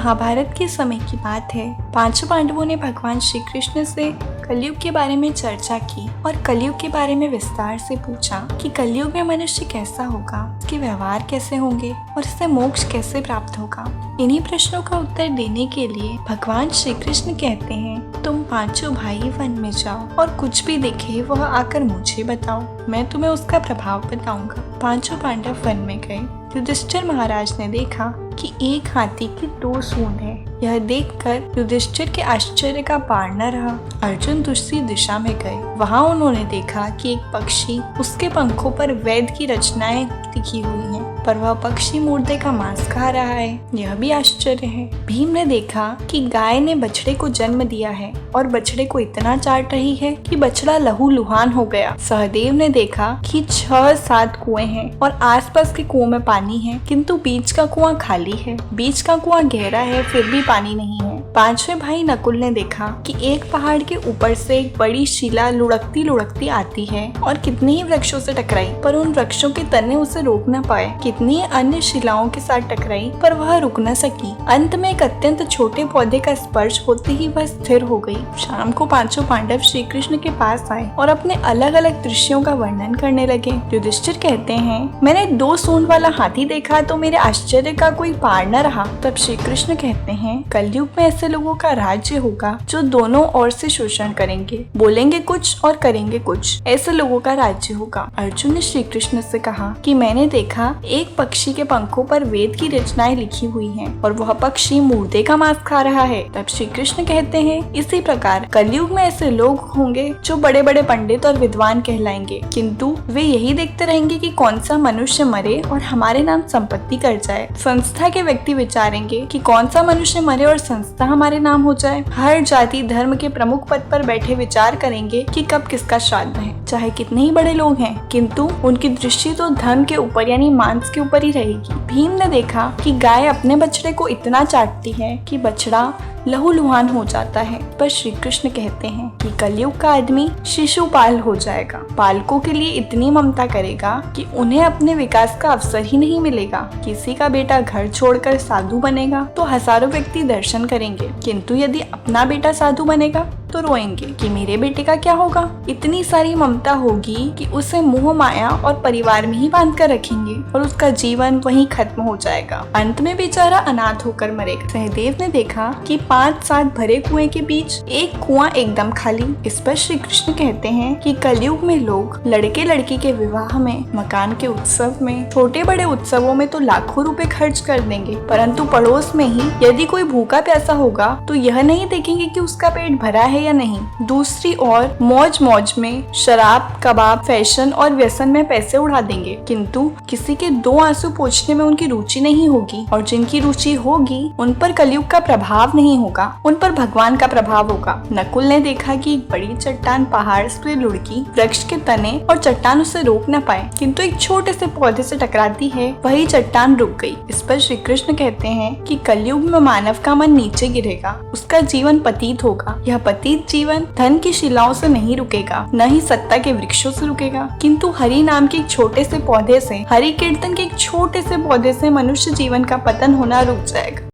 महाभारत के समय की बात है। पांचों पांडवों ने भगवान श्री कृष्ण से कलयुग के बारे में चर्चा की और कलयुग के बारे में विस्तार से पूछा कि कलयुग में मनुष्य कैसा होगा, उसके व्यवहार कैसे होंगे और उससे मोक्ष कैसे प्राप्त होगा। इन्हीं प्रश्नों का उत्तर देने के लिए भगवान श्री कृष्ण कहते हैं, तुम पांचों भाई वन में जाओ और कुछ भी दिखे वह आकर मुझे बताओ, मैं तुम्हें उसका प्रभाव बताऊंगा। पांचों पांडव वन में गए। युधिष्ठिर महाराज ने देखा कि एक हाथी की 2 सूंड है। यह देखकर युधिष्ठिर के आश्चर्य का पार न रहा। अर्जुन दूसरी दिशा में गए। वहां उन्होंने देखा कि एक पक्षी, उसके पंखों पर वेद की रचनाएं लिखी हुई हैं, पर वह पक्षी मुर्दे का मांस खा रहा है। यह भी आश्चर्य है। भीम ने देखा कि गाय ने बछड़े को जन्म दिया है और बछड़े को इतना चाट रही है कि बछड़ा लहूलुहान हो गया। सहदेव ने देखा कि 6-7 कुएं हैं और आसपास के कुओं में पानी है, किंतु बीच का कुआं खाली है। बीच का कुआं गहरा है, फिर भी पानी नहीं है। पांचवें भाई नकुल ने देखा कि एक पहाड़ के ऊपर से एक बड़ी शिला लुढ़कती लुढ़कती आती है और कितने ही वृक्षों से टकराई, पर उन वृक्षों के तने उसे रोक न पाए। कितनी अन्य शिलाओं के साथ टकराई, पर वह रुक न सकी। अंत में एक अत्यंत छोटे पौधे का स्पर्श होते ही वह स्थिर हो गई। शाम को पांचों पांडव श्री कृष्ण के पास आए और अपने अलग अलग दृश्यों का वर्णन करने लगे। युधिष्ठिर कहते हैं, मैंने 2 सूंड वाला हाथी देखा तो मेरे आश्चर्य का कोई पार न रहा। तब श्री कृष्ण कहते हैं, कलयुग में ऐसे लोगों का राज्य होगा जो दोनों ओर से शोषण करेंगे, बोलेंगे कुछ और करेंगे कुछ। ऐसे लोगों का राज्य होगा। अर्जुन ने श्री कृष्ण से कहा कि मैंने देखा एक पक्षी के पंखों पर वेद की रचनाएं लिखी हुई हैं और वह पक्षी मुर्दे का मांस खा रहा है। तब श्री कृष्ण कहते हैं, इसी प्रकार कलयुग में ऐसे लोग होंगे जो बड़े बड़े पंडित और विद्वान कहलाएंगे, किंतु वे यही देखते रहेंगे कि कौन सा मनुष्य मरे और हमारे नाम संपत्ति कर जाए। संस्था के व्यक्ति विचारेंगे कि कौन सा मनुष्य मरे और संस्था हमारे नाम हो जाए। हर जाति धर्म के प्रमुख पद पर बैठे विचार करेंगे कि कब किसका श्राद्ध है। चाहे कितने ही बड़े लोग हैं, किंतु उनकी दृष्टि तो धन के ऊपर यानी मांस के ऊपर ही रहेगी। भीम ने देखा कि गाय अपने बछड़े को इतना चाटती है कि बछड़ा लहूलुहान हो जाता है, पर श्री कृष्ण कहते हैं कि कलयुग का आदमी शिशुपाल हो जाएगा। पालकों के लिए इतनी ममता करेगा कि उन्हें अपने विकास का अवसर ही नहीं मिलेगा। किसी का बेटा घर छोड़कर साधु बनेगा तो हजारों व्यक्ति दर्शन करेंगे, किंतु यदि अपना बेटा साधु बनेगा तो रोएंगे कि मेरे बेटे का क्या होगा। इतनी सारी ममता होगी कि उसे मोह माया और परिवार में ही बांध कर रखेंगे और उसका जीवन वहीं खत्म हो जाएगा। अंत में बेचारा अनाथ होकर मरेगा। सहदेव ने देखा कि 5-7 भरे कुएं के बीच एक कुआं एकदम खाली। इस पर श्री कृष्ण कहते हैं कि कलयुग में लोग लड़के लड़की के विवाह में, मकान के उत्सव में, छोटे बड़े उत्सवों में तो लाखों रुपए खर्च कर देंगे, परंतु पड़ोस में ही यदि कोई भूखा प्यासा होगा तो यह नहीं देखेंगे कि उसका पेट भरा है या नहीं। दूसरी ओर मौज मौज में शराब, कबाब, फैशन और व्यसन में पैसे उड़ा देंगे, किंतु किसी के 2 आंसू पोंछने में उनकी रुचि नहीं होगी और जिनकी रुचि होगी उन पर कलयुग का प्रभाव नहीं होगा, उन पर भगवान का प्रभाव होगा। नकुल ने देखा कि एक बड़ी चट्टान पहाड़ से लुढ़की वृक्ष के तने और चट्टान उसे रोक न पाए, किंतु एक छोटे से पौधे से टकराती है, वही चट्टान रुक गई। इस पर श्री कृष्ण कहते हैं कि कलयुग में मानव का मन नीचे गिरेगा, उसका जीवन पतित होगा। यह पतित जीवन धन की शिलाओं से नहीं रुकेगा, न ही सत्ता के वृक्षों से रुकेगा, किंतु हरि नाम के एक छोटे से पौधे से, हरि कीर्तन के एक छोटे से पौधे से मनुष्य जीवन का पतन होना रुक जाएगा।